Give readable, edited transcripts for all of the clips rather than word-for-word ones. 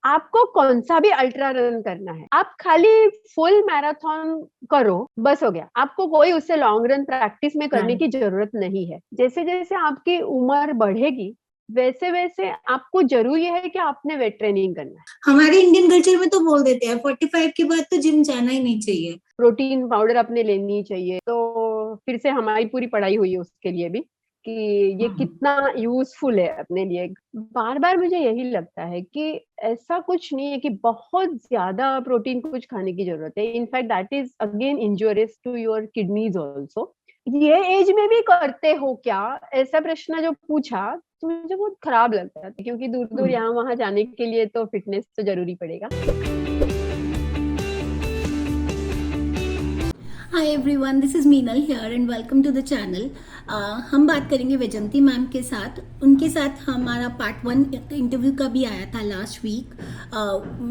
आपको कौन सा भी अल्ट्रा रन करना है, आप खाली फुल मैराथन करो, बस हो गया। आपको कोई उससे लॉन्ग रन प्रैक्टिस में करने की जरूरत नहीं है। जैसे जैसे आपकी उम्र बढ़ेगी वैसे वैसे आपको जरूरी है कि आपने वेट ट्रेनिंग करना है। हमारे इंडियन कल्चर में तो बोल देते हैं 45 के बाद तो जिम जाना ही नहीं चाहिए। प्रोटीन पाउडर अपने लेनी चाहिए। तो फिर से हमारी पूरी पढ़ाई हुई है उसके लिए भी कि ये कितना यूजफुल है अपने लिए। बार बार मुझे यही लगता है कि ऐसा कुछ नहीं है कि बहुत ज्यादा प्रोटीन कुछ खाने की जरूरत है। In fact that is again injurious to your kidneys also. ये एज में भी करते हो क्या, ऐसा प्रश्न जो पूछा तो मुझे बहुत खराब लगता है, क्योंकि दूर दूर यहाँ वहां जाने के लिए तो फिटनेस तो जरूरी पड़ेगा। Hi everyone, this is Meenal here and welcome to the channel. हम बात करेंगे वैजंती मैम के साथ। उनके साथ हमारा पार्ट 1 इंटरव्यू का भी आया था last week.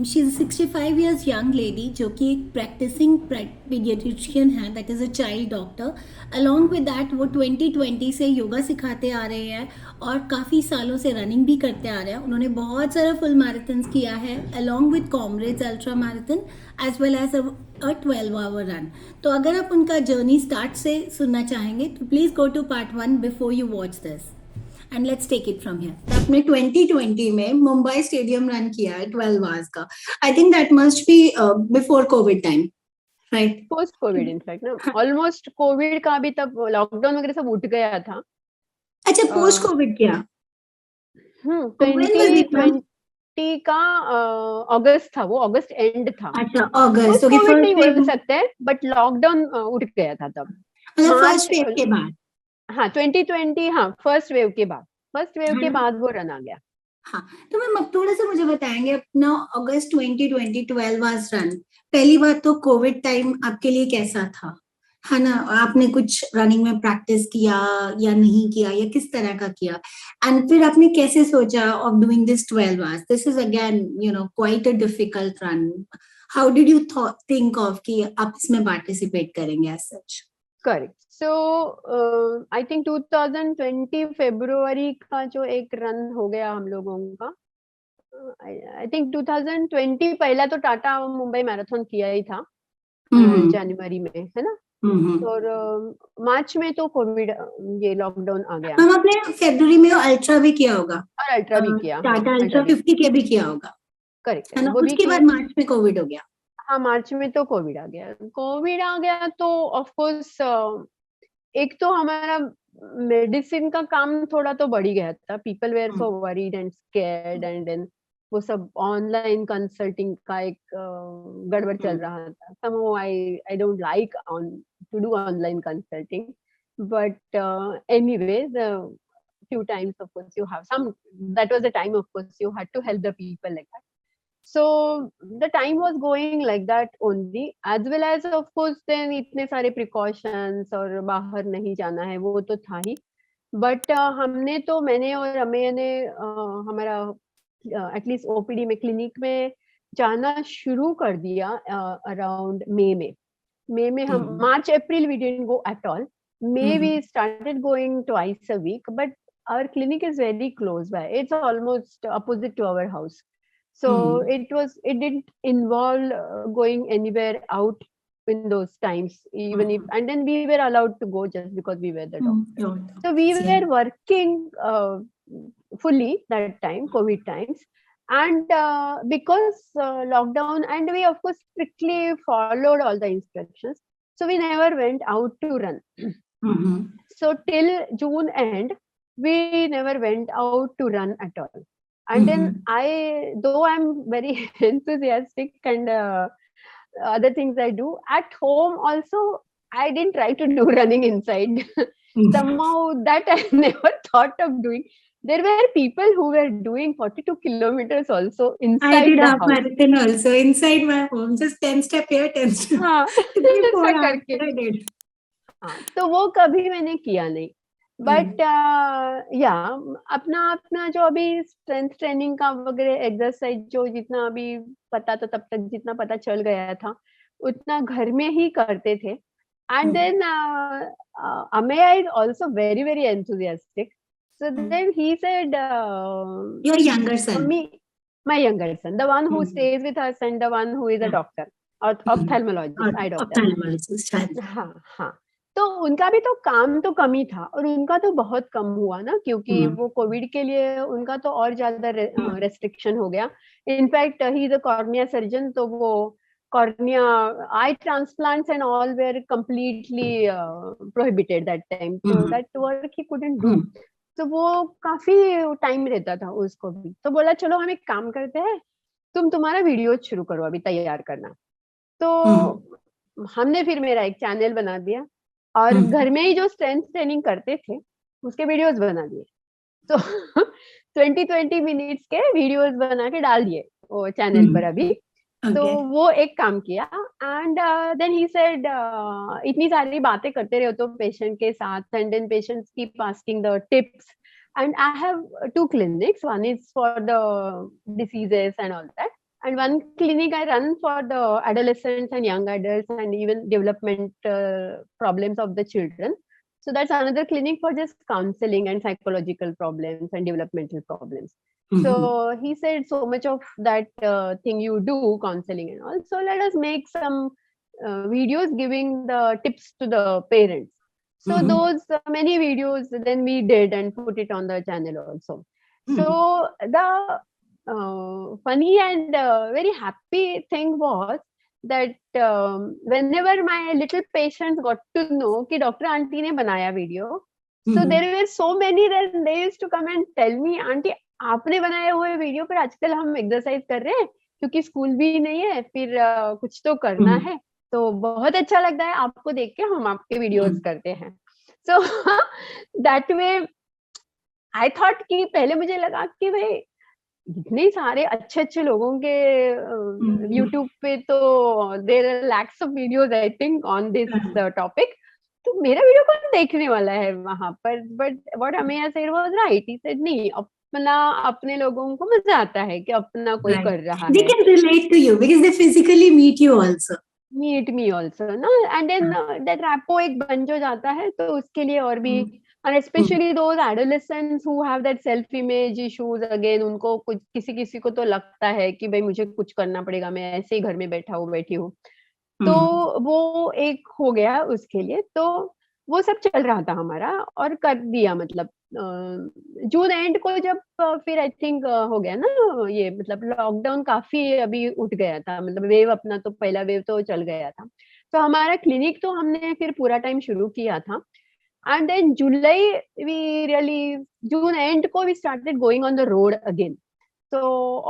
She is 65 years young lady जो कि एक प्रैक्टिसिंग पीडियाट्रिशियन है, that is a child doctor. Along with that वो 2020 से योगा सिखाते आ रहे हैं और काफ़ी सालों से रनिंग भी करते आ रहे हैं। उन्होंने बहुत सारा फुल मैराथन्स किया है along with Comrades ultra marathon as well as a 12 hour run. तो अगर आप उनका जर्नी स्टार्ट से सुनना चाहेंगे तो please go to part 1 before you watch this and let's take it from here. आपने 2020 में मुंबई स्टेडियम रन किया है 12 आवर्स का। I think that must be before Covid time, right? Post Covid in fact ना, ऑलमोस्ट कोविड का भी तब lockdown वगैरह सब उठ गया था। अच्छा, पोस्ट कोविड क्या? When was twenty it, ma'am? Twenty का अगस्त था, वो अगस्त एंड था। अच्छा, अगस्त। पोस्ट ओके, कोविड नहीं फर्स्ट वेव। बोल सकते बट लॉकडाउन उठ गया था तब, मतलब मार्च। फर्स्ट वेव के बाद। हाँ 2020, हाँ फर्स्ट वेव के बाद, फर्स्ट वेव के हाँ, बाद वो रन आ गया। हाँ। तो मैम अब थोड़ा सा मुझे बताएंगे अपना अगस्त 2020 12 आवर्स रन। पहली बात तो कोविड टाइम आपके लिए कैसा था, है ना? आपने कुछ रनिंग में प्रैक्टिस किया या नहीं किया, या किस तरह का किया? एंड फिर आपने कैसे सोचा of doing this 12 hours? This is again quite a difficult run. How did you think of कि आप इसमें पार्टिसिपेट करेंगे as such? Correct. So I think 2020 फरवरी का जो एक रन हो गया हम लोगों का। आई थिंक 2020 पहला तो टाटा मुंबई मैराथन किया ही था हम्म, जनवरी में, है ना। हम्म। और मार्च में तो कोविड, ये लॉकडाउन आ गया। मैम आपने फेब्रुवरी में अल्ट्रा भी किया होगा, और अल्ट्रा भी किया, हाँ टाटा अल्ट्रा अल्ट्रा भी, 50 के भी किया होगा, करेक्ट है है ना? वो भी उसके बाद किया। मार्च में कोविड हो गया। हाँ मार्च में तो कोविड आ गया, कोविड आ गया तो ऑफ कोर्स एक तो हमारा मेडिसिन का काम थोड़ा तो बढ़ ही गया था। People were so worried and scared and then वो सब ऑनलाइन कंसल्टिंग का एक गड़बड़ चल रहा था। somehow I don't like on to do online consulting, but anyway the few times of course you have some, that was the time of course you had to help the people like that. So the time was going like that only, as well as of course then इतने सारे precautions और बाहर नहीं जाना है वो तो था ही। बट हमने तो, मैंने और अमेय ने हमारा एटलीस्ट ओपीडी में, क्लिनिक में जाना शुरू कर दिया अराउंड मई में हम, March April we didn't go at all. May we started going twice a week, but our clinic is very close by. It's almost opposite to our house. So it didn't involve going anywhere out in those times, even if, and then we were allowed to go just because we were the doctor. So we were working fully that time, COVID times. And because lockdown, and we of course strictly followed all the instructions, so we never went out to run. So till June end, we never went out to run at all. And then though I'm very enthusiastic and other things I do at home also, I didn't try to do running inside. Somehow that I never thought of doing. There were people who were doing 42 kilometers also I inside did the half house. marathon also inside my home, just 10 step here, 10 step. हाँ, 4 ऐसा hours करके। I did. हाँ तो वो कभी मैंने किया नहीं। बट या अपना अपना जो अभी स्ट्रेंथ ट्रेनिंग का वगैरह एक्सरसाइज जो जितना अभी पता था, तब तक जितना पता चल गया था उतना घर में ही करते थे। And then Ameya is also very very enthusiastic, so then he said Your younger son. Mummy, my younger son, the one who stays with us and the one who is a doctor or ophthalmologist, eye doctor. Ophthalmologist. हाँ हाँ। तो उनका भी तो काम तो कम ही था और उनका तो बहुत कम हुआ ना, क्योंकि वो कोविड के लिए उनका तो और ज्यादा रेस्ट्रिक्शन हो गया। In fact he is a cornea surgeon, तो वो cornea eye transplants and all were completely prohibited that time, तो that work he couldn't do. तो वो काफी टाइम रहता था उसको भी। तो बोला चलो हम एक काम करते हैं, तुम तुम्हारा वीडियो शुरू करो अभी तैयार करना। तो हमने फिर मेरा एक चैनल बना दिया और घर में ही जो स्ट्रेंथ ट्रेनिंग करते थे उसके वीडियोस बना दिए। तो 20-20 मिनट्स के वीडियोस बना के डाल दिए वो चैनल पर अभी। तो वो एक काम किया एंड देन ही सेड इतनी सारी बातें करते रहो तो पेशेंट के साथ and then patients keep asking the tips and I have two clinics. One is for the diseases and all that, and one clinic I run for the adolescents and young adults and even development problems of the children. So that's another clinic for just counseling and psychological problems and developmental problems. So he said, so much of that thing you do, counseling and all, so let us make some videos giving the tips to the parents. So those many videos then we did and put it on the channel also. So the funny and very happy thing was that whenever my little patients got to know कि doctor aunty ने बनाया video, so there were so many that they used to come and tell me, aunty आपने बनाए हुए video पर आजकल हम exercise कर रहे हैं क्योंकि स्कूल भी नहीं है, फिर कुछ तो करना है, तो बहुत अच्छा लगता है आपको देख के, हम आपके वीडियोस करते हैं। So that way I thought कि पहले मुझे लगा कि भाई इतने सारे अच्छे अच्छे लोगों के यूट्यूब पे तो there are lakhs of videos I think on this topic, तो मेरा वीडियो कौन देखने वाला है वहां पर। But what Ameya said was right, he said नहीं, अपना अपने लोगों को मजा आता है कि अपना कोई कर रहा They है। can relate to you because they physically meet you also. Meet me also ना, एंड देन दैट रैपो एक बन जो जाता है, तो उसके लिए और भी, and especially those adolescents who have that self image issues again, उनको कुछ किसी किसी को तो लगता है कि भाई मुझे कुछ करना पड़ेगा, मैं ऐसे ही घर में बैठी हूँ। तो वो एक हो गया उसके लिए। तो वो सब चल रहा था हमारा और कर दिया, मतलब जून एंड को जब फिर आई थिंक हो गया ना ये, मतलब लॉकडाउन काफी अभी उठ गया था, मतलब वेव अपना तो पहला वेव तो चल गया था। तो हमारा क्लिनिक तो हमने फिर पूरा टाइम शुरू किया था and then July we really June end ko we started going on the road again. So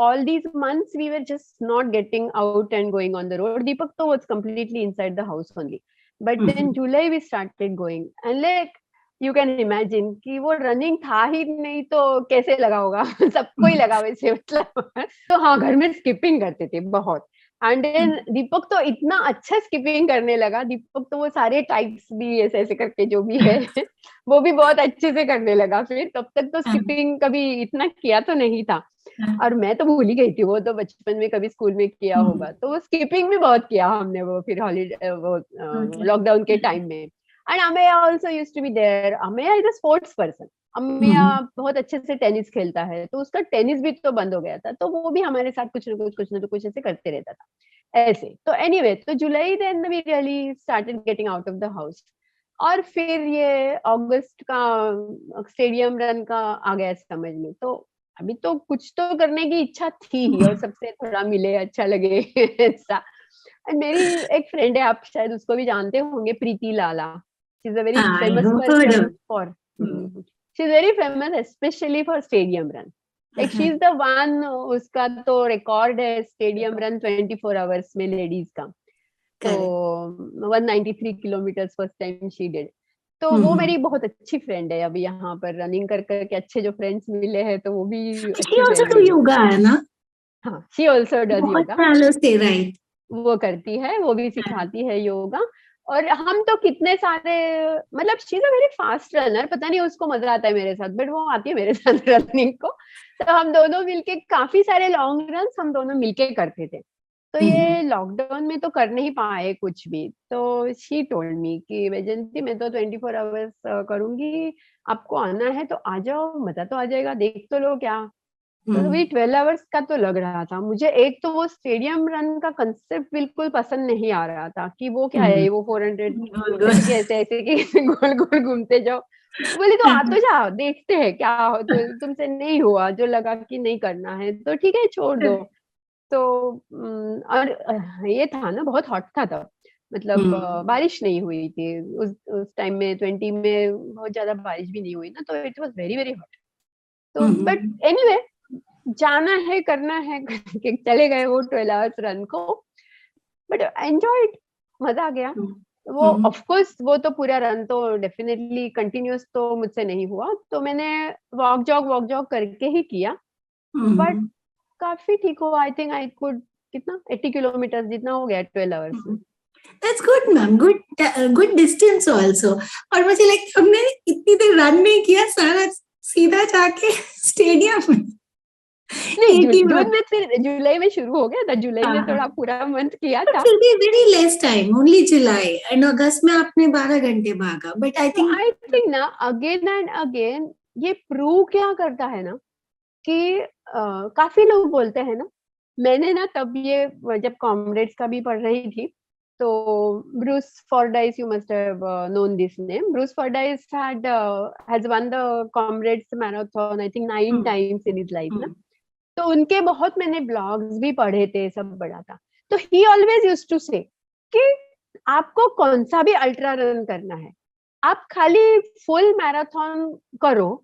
all these months we were just not getting out and going on the road. Deepak to was completely inside the house only. But then July we started going and like you can imagine कि वो running था ही नहीं तो कैसे लगा होगा सबको ही लगा वैसे, मतलब तो हाँ घर में स्किपिंग करते थे बहुत। एंड देन दीपक तो इतना अच्छा स्किपिंग करने लगा, दीपक तो वो सारे टाइप्स भी ऐसे ऐसे करके जो भी है वो भी बहुत अच्छे से करने लगा। फिर तब तक तो स्किपिंग कभी इतना किया तो नहीं था और मैं तो भूल ही गई थी, वो तो बचपन में कभी स्कूल में किया होगा। तो वो स्किपिंग भी बहुत किया हमने वो फिर हॉलीडे वो लॉकडाउन के टाइम में। And Ameya also used to be there. Ameya is a sports person, Ameya बहुत अच्छे से टेनिस खेलता है, तो उसका टेनिस भी तो बंद हो गया था, तो वो भी हमारे साथ कुछ ना कुछ ऐसे करते रहता था ऐसे। तो एनीवे तो July then we really started getting out of the house. और फिर ये अगस्त का स्टेडियम रन का आ गया समझ में, तो अभी तो कुछ तो करने की इच्छा थी ही और सबसे थोड़ा मिले अच्छा लगे ऐसा। मेरी एक फ्रेंड है, आप शायद उसको भी जानते होंगे, Preeti Lala. She is a very I famous have heard person of. For, she is very famous specially for stadium run. Like she is the one, उसका तो रिकॉर्ड है स्टेडियम रन 24 आवर्स में लेडीज का। तो 193 kilometre first time she did. तो वो मेरी बहुत अच्छी फ्रेंड है, अभी यहाँ पर रनिंग कर करके अच्छे जो फ्रेंड्स मिले हैं, तो वो भी She अच्छी also फ्रेंड do है। yoga है ना? हाँ, शी ऑल्सो डज बहुत योगा, सालों से, right? वो करती है, वो भी सिखाती है योगा। और हम तो कितने सारे, मतलब she is a very fast runner, पता नहीं उसको मजा आता है मेरे साथ, बट वो आती है मेरे साथ रनिंग को। तो हम दोनों मिलके काफी सारे लॉन्ग रन हम दोनों मिलके करते थे। तो ये लॉकडाउन में तो कर नहीं पाए कुछ भी, तो शी टोल्ड मी कि वैजयंती मैं तो 24 आवर्स करूंगी, आपको आना है तो आ जाओ, मजा तो आ जाएगा, देख तो लो क्या। तो वही 12 आवर्स का तो लग रहा था मुझे। एक तो वो स्टेडियम रन का कंसेप्ट बिल्कुल पसंद नहीं आ रहा था कि वो क्या है, वो 400 मीटर की ऐसे ऐसे कि गोल गोल घूमते जाओ। बोली तो आ तो जाओ, देखते हैं क्या हो, तो तुमसे नहीं हुआ, जो लगा कि नहीं करना है तो ठीक है छोड़ दो। तो और ये था ना, बहुत हॉट था तब, मतलब बारिश नहीं हुई थी उस टाइम में, 20 में बहुत ज्यादा बारिश भी नहीं हुई ना, तो it was very very hot. तो बट एनीवे, जाना है करना है करके चले गए वो 12 आवर्स रन को, बट एंजॉयड, मजा आ गया। वो ऑफ कोर्स वो तो पूरा रन तो डेफिनेटली कंटिन्यूअस तो मुझसे नहीं हुआ, तो मैंने वॉक जॉग करके ही किया, बट काफी ठीक हुआ। आई थिंक आई कुड कितना 80 किलोमीटर जितना हो गया 12 आवर्स में। That's good, ma'am. Good distance also. और मुझे लाइक हमने इतनी देर रन नहीं किया, सारा सीधा जाके स्टेडियम में। नहीं, जून में, फिर जुलाई में शुरू हो गया था, जुलाई में थोड़ा पूरा मंथ किया था। फिर भी very less time, only July and August में आपने 12 घंटे भागा, बट आई थिंक ना अगेन एंड अगेन ये प्रूव क्या करता है ना कि काफी लोग बोलते हैं ना, मैंने ना तब ये जब कॉमरेड्स का भी पढ़ रही थी, तो Bruce Fordyce, you must have known this name, Bruce Fordyce has won the Comrades marathon I think 9 times in his life ना। तो उनके बहुत मैंने ब्लॉग्स भी पढ़े थे, सब बड़ा था। तो ही ऑलवेज यूज्ड टू से कि आपको कौन सा भी अल्ट्रा रन करना है, आप खाली फुल मैराथन करो,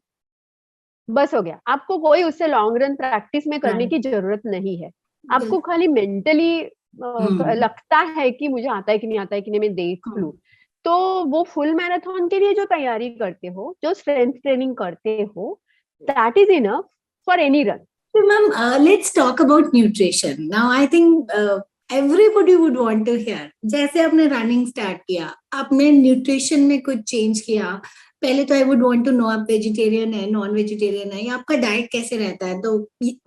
बस हो गया। आपको कोई उससे लॉन्ग रन प्रैक्टिस में करने की जरूरत नहीं है। आपको खाली मेंटली लगता है कि मुझे आता है कि नहीं आता है कि नहीं, मैं देख लूं, तो वो फुल मैराथन के लिए जो तैयारी करते हो, जो स्ट्रेंथ ट्रेनिंग करते हो, that is enough for any run. So, ma'am, let's talk about nutrition. Now, I think everybody would want to hear. जैसे आपने रनिंग स्टार्ट किया, आपने न्यूट्रिशन में कुछ चेंज किया। पहले तो I would want to know आप वेजिटेरियन है, नॉन वेजिटेरियन है, या आपका डाइट कैसे रहता है, तो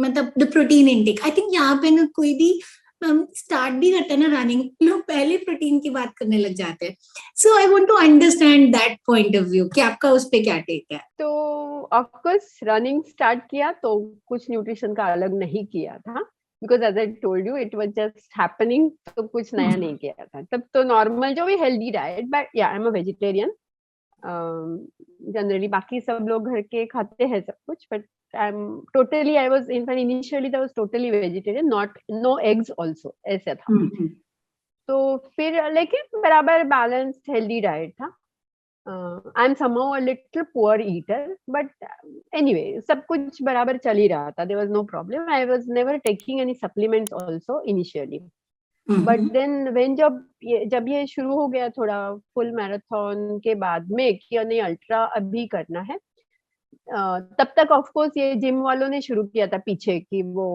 मतलब the protein intake. I think यहाँ पे ना कोई भी स्टार्ट भी करता है ना रनिंग, लोग पहले प्रोटीन की बात करने लग जाते हैं। So I want to understand that point of view कि आपका उस पे क्या टेक है। तो ऑफ कोर्स रनिंग स्टार्ट किया तो कुछ न्यूट्रिशन का अलग नहीं किया था, because as I told you it was just happening, तो कुछ नया नहीं किया था तब, तो नॉर्मल जो भी हेल्दी डाइट, बट या I am a vegetarian generally. बाकी सब लोग घर के खाते हैं सब कुछ, but I am totally, I was in fact initially I was totally vegetarian, not know eggs also, ऐसा था। तो फिर लेकिन बराबर बैलेंस्ड हेल्दी डाइट था। I am somehow a little poor eater, but anyway सब कुछ बराबर चल ही रहा था, there was no problem. I was never taking any supplements also initially, but then when जब ये शुरू हो गया थोड़ा फुल मैराथन के बाद में कि नहीं अल्ट्रा अभी करना है, तब तक ऑफ कोर्स ये जिम वालों ने शुरू किया था पीछे कि वो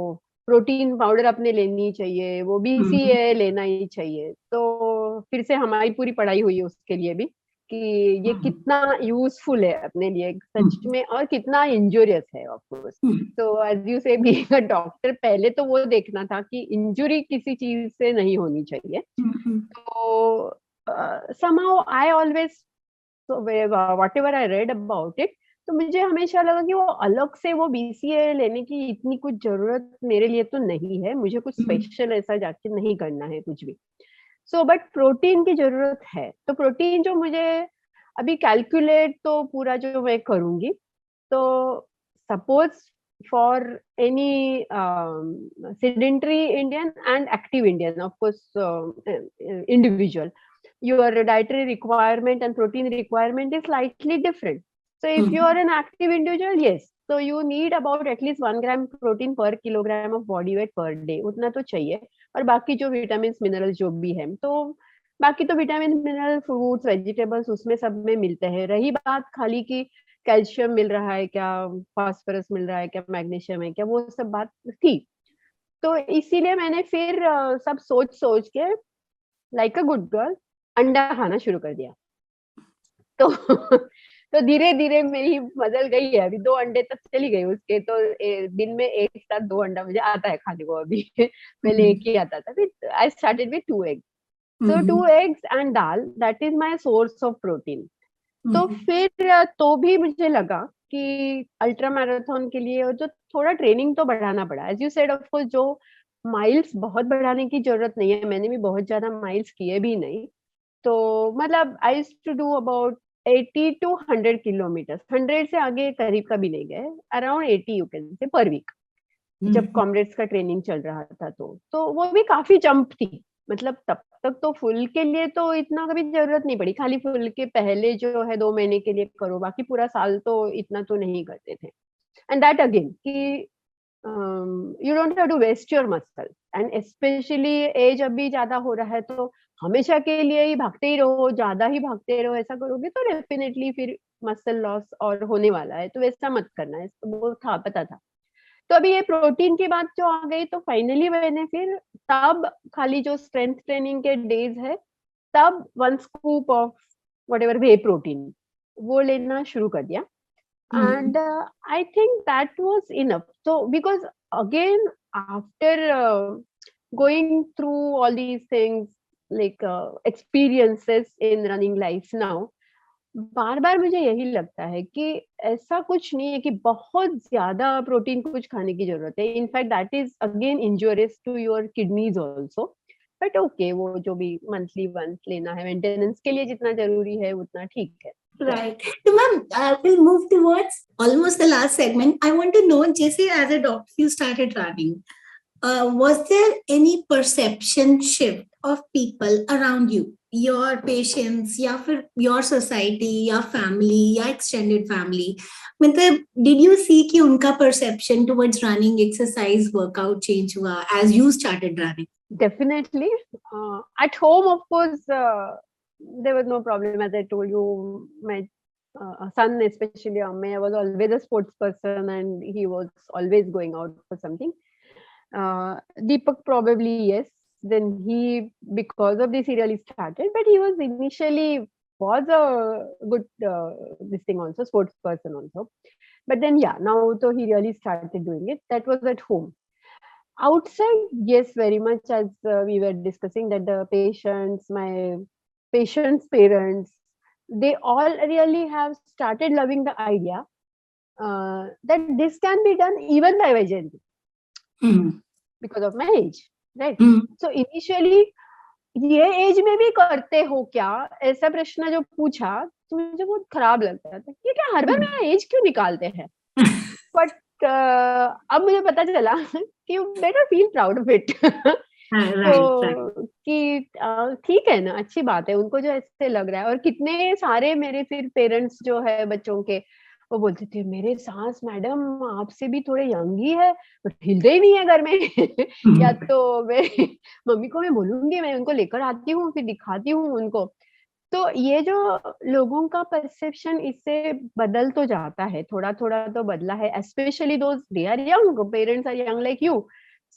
प्रोटीन पाउडर अपने लेनी चाहिए, वो BCAA लेना ही चाहिए। तो फिर से हमारी पूरी पढ़ाई हुई उसके लिए भी कि ये कितना यूजफुल है अपने लिए सच में, और कितना इंजूरियस है ऑफ कोर्स। तो एज यू से बीइंग अ डॉक्टर, पहले तो वो देखना था कि इंजुरी किसी चीज से नहीं होनी चाहिए। तो somehow I always, so whatever I read about it, तो मुझे हमेशा लगा कि वो अलग से वो BCAA लेने की इतनी कुछ जरूरत मेरे लिए तो नहीं है, मुझे कुछ स्पेशल ऐसा जाके नहीं करना है कुछ भी। सो बट प्रोटीन की जरूरत है, तो प्रोटीन जो मुझे अभी कैलकुलेट तो पूरा जो मैं करूंगी, तो suppose for any sedentary Indian and active Indian, of course, individual, your dietary requirement and protein requirement is slightly different. So if you are an active individual, yes, so you need about at least 1 gram protein per kilogram of body weight per day, उतना तो चाहिए। और बाकी जो vitamin minerals जो भी है, तो बाकी तो विटामिन मिनरल फ्रूट्स वेजिटेबल्स उसमें सब में मिलते हैं। रही बात खाली की कैल्शियम मिल रहा है क्या, फास्फोरस मिल रहा है क्या, मैग्नीशियम है क्या, वो सब बात थी। तो इसीलिए मैंने फिर सब सोच सोच के लाइक अ गुड गर्ल अंडा खाना शुरू कर दिया। तो तो धीरे धीरे मेरी मजल गई है, अभी 2 अंडे तक चली गई उसके, तो दिन में एक साथ 2 अंडा मुझे आता है खाने को अभी। पहले एक ही आता था। फिर I started with 2 eggs, so 2 eggs and dal, that is my source of protein. तो फिर तो भी मुझे लगा कि अल्ट्रा मैराथन के लिए जो थोड़ा ट्रेनिंग तो बढ़ाना पड़ा, as you said, of course जो माइल्स बहुत बढ़ाने की जरूरत नहीं है, मैंने भी बहुत ज्यादा माइल्स किए भी नहीं। तो मतलब I used to do about 80 to 100 kilometre, 100 से आगे करीब कभी नहीं गए, अराउंड 80 यू कैन से पर वीक, जब कॉमरेड्स का ट्रेनिंग चल रहा था। तो वो भी काफी जंप थी, मतलब तब तक तो फुल के लिए तो इतना कभी जरूरत नहीं पड़ी, खाली फुल के पहले जो है 2 महीने के लिए करो, बाकी पूरा साल तो इतना तो नहीं करते थे। एंड दैट अगेन कि you don't have to waste your muscle, and especially as अभी ज्यादा हो रहा है, तो हमेशा के लिए ही भागते ही रहो, ज्यादा ही भागते रहो, ऐसा करोगे तो डेफिनेटली फिर मसल लॉस और होने वाला है, तो वैसा मत करना है, वो था, पता था। तो अभी ये प्रोटीन की बात जो आ गई, तो फाइनली मैंने फिर तब खाली जो स्ट्रेंथ ट्रेनिंग के डेज है, तब 1 scoop of whatever way protein वो लेना शुरू कर दिया। And I think that was enough. So because again, after going through all these things, like experiences in running life now, बार बार मुझे यही लगता है कि ऐसा कुछ नहीं है कि बहुत ज्यादा प्रोटीन कुछ खाने की जरूरत है। In fact that is again injurious to your kidneys also. But okay, वो जो भी मंथली वंस लेना है मेंटेनेंस के लिए जितना जरूरी है उतना ठीक है। Right. So, ma'am, we'll move towards almost the last segment. I want to know, Jesse, as a doctor, you started running. Was there any perception shift of people around you, your patients, या फिर your society, your family, या extended family? मतलब, did you see कि उनका perception towards running, exercise, workout change हुआ as you started running? Definitely. At home, of course, there was no problem. As I told you, my son, especially Amme, was always a sports person and he was always going out for something. Deepak probably, yes. Then he, because of this, he really started. But he was initially was a good this thing also, sports person also. But then yeah, now so he really started doing it. That was at home. Outside, yes, very much, as we were discussing, that the patients, my patients' parents, they all really have started loving the idea that this can be done even by Vaijayanti because of my age, right? So initially, ये age में भी करते हो क्या, ऐसा प्रश्न जो पूछा तो मुझे बहुत खराब लगता था, ये क्या हर बार मेरा एज क्यों निकालते हैं। बट अब मुझे पता चला कि you better feel proud of it. तो कि ठीक है ना, अच्छी बात है, उनको जो ऐसे लग रहा है। और कितने सारे मेरे फिर पेरेंट्स जो है बच्चों के, वो बोलते थे मेरे सास मैडम आपसे भी थोड़े यंग ही है, बट हिलते ही नहीं है घर में। या तो मैं मम्मी को मैं बोलूंगी, मैं उनको लेकर आती हूँ, फिर दिखाती हूँ उनको। तो ये जो लोगों का परसेप्शन इससे बदल तो जाता है, थोड़ा थोड़ा तो बदला है, especially those they are young, parents are young like you.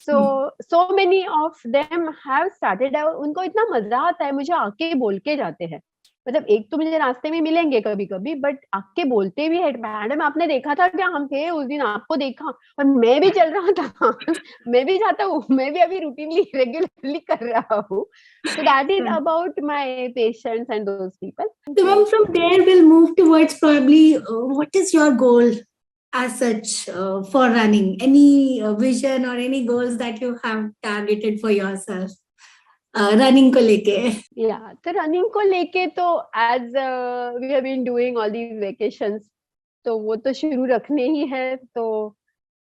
So many of them have started. उनको इतना मजा आता है, मुझे आके बोल के जाते हैं। मतलब एक तो मुझे रास्ते में मिलेंगे कभी कभी, बट आके बोलते भी है, मैडम आपने देखा था क्या, हम थे उस दिन, आपको देखा और मैं भी चल रहा था। मैं भी जाता हूँ, मैं भी अभी रूटीनली रेगुलरली कर रहा हूँ। So that is about my patients and those people. So, ma'am, from there we'll move towards probably what is your goal as such for running? Any vision or any goals that you have targeted for yourself? Running को लेके। या तो running को लेके तो as we have been doing all these vacations, तो वो तो शुरू रखने ही है। तो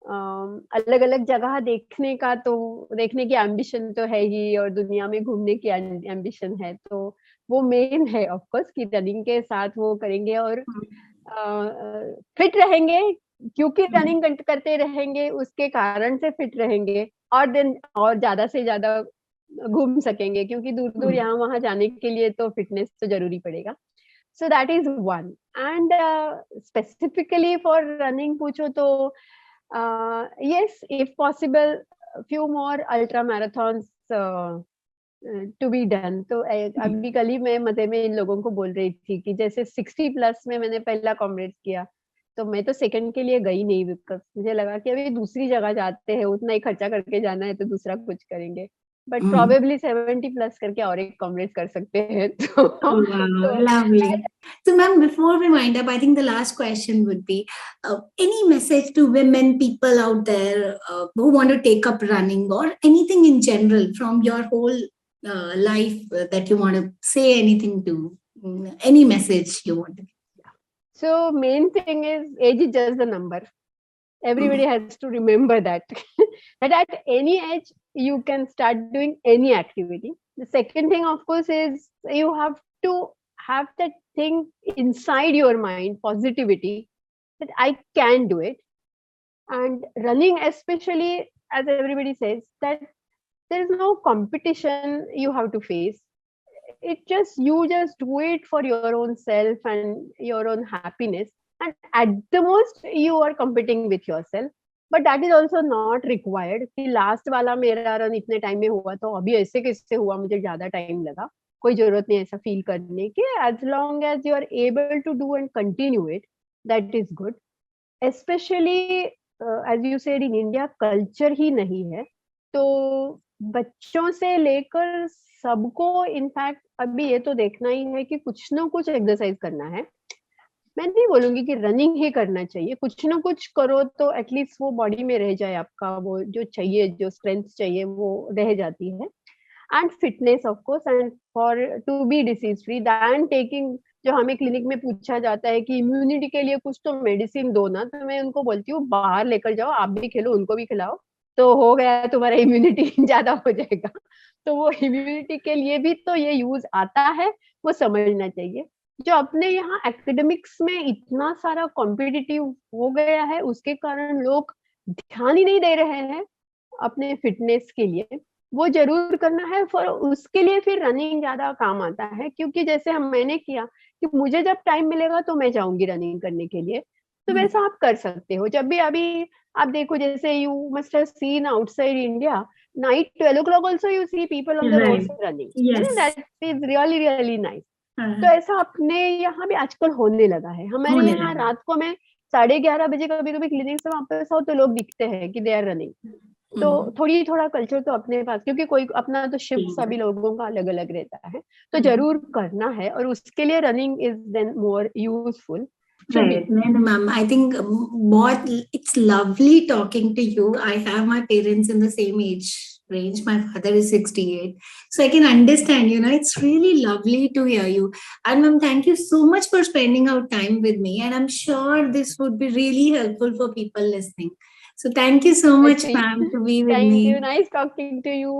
अलग अलग जगह देखने का, तो देखने की एम्बिशन तो है ही, और दुनिया में घूमने की एम्बिशन है। तो वो मेन है ऑफ कोर्स कि रनिंग के साथ वो करेंगे और फिट रहेंगे, क्योंकि रनिंग करते रहेंगे उसके कारण से फिट रहेंगे, और देन और ज्यादा से ज्यादा घूम सकेंगे, क्योंकि दूर दूर यहाँ वहां जाने के लिए तो फिटनेस तो जरूरी पड़ेगा। So that is one. And specifically for running पूछो तो yes, if possible, few more ultra marathons to be done. तो अभी कल ही मैं मजे में इन लोगों को बोल रही थी कि जैसे 60 प्लस में मैंने पहला कॉमरेड किया, तो मैं तो सेकंड के लिए गई नहीं, बिकॉज मुझे लगा कि अभी दूसरी जगह जाते हैं, उतना ही खर्चा करके जाना है तो दूसरा कुछ करेंगे। बट प्रोबेबली 70 प्लस करके और एक कॉमरेड कर सकते हैं तो Oh, wow, lovely. So, ma'am, before we wind up, I think the last question would be any message to women, people out there who want to take up running or anything in general from your whole life that you want to say anything to, any message you want to. So main thing is age is just the number. Everybody has to remember that that at any age you can start doing any activity. The second thing, of course, is you have to have that thing inside your mind, positivity, that I can do it. And running, especially, as everybody says, that there is no competition you have to face. It just, you just do it for your own self and your own happiness, and at the most you are competing with yourself, but that is also not required कि last वाला मेरा run इतने time में हुआ तो अभी ऐसे कैसे हुआ, मुझे ज्यादा टाइम लगा. कोई जरूरत नहीं ऐसा फील करने की. As long as you are able to do and continue it, that is good. Specially as you said, in India culture ही नहीं है, तो बच्चों से लेकर सबको इनफैक्ट अभी ये तो देखना ही है कि कुछ ना कुछ एक्सरसाइज करना है. मैं नहीं बोलूंगी कि रनिंग ही करना चाहिए, कुछ ना कुछ करो तो एटलीस्ट वो बॉडी में रह जाए, आपका वो जो चाहिए, जो स्ट्रेंथ चाहिए वो रह जाती है. And fitness of course, and for to be disease free than taking, जो हमें क्लिनिक में पूछा जाता है कि इम्यूनिटी के लिए कुछ तो मेडिसिन दो ना, तो मैं उनको बोलती हूँ बाहर लेकर जाओ, आप भी खेलो, उनको भी खिलाओ, तो हो गया तुम्हारा इम्यूनिटी ज्यादा हो जाएगा. तो वो इम्यूनिटी के लिए भी तो ये यूज आता है, वो समझना चाहिए. जो अपने यहाँ एकेडमिक्स में इतना सारा कॉम्पिटिटिव हो गया है, उसके कारण लोग ध्यान ही नहीं दे रहे हैं अपने फिटनेस के लिए. वो जरूर करना है, फॉर उसके लिए फिर रनिंग ज्यादा काम आता है, क्योंकि जैसे मैंने किया कि मुझे जब टाइम मिलेगा तो मैं जाऊंगी रनिंग करने के लिए, तो वैसा आप कर सकते हो. जब भी अभी आप देखो, जैसे you must have seen outside India, night 12 o'clock also you see people on the roads running. Yes. That is really really nice. तो ऐसा अपने यहाँ भी आजकल होने लगा है. हमारे यहाँ रात को मैं 11:30 बजे कभी कभी क्लिनिक से वापस आओ तो लोग दिखते हैं कि दे आर रनिंग. तो थोड़ा कल्चर तो अपने पास, क्योंकि कोई अपना तो शिफ्ट सभी लोगों का अलग अलग रहता है, तो जरूर करना है, और उसके लिए running is then more useful. Right, ma'am. I think it's lovely talking to you. I have my parents in the same age range. My father is 68, so I can understand. It's really lovely to hear you. And ma'am, thank you so much for spending our time with me. And I'm sure this would be really helpful for people listening. So thank you so much, ma'am, to be with me. Thank you. Nice talking to you.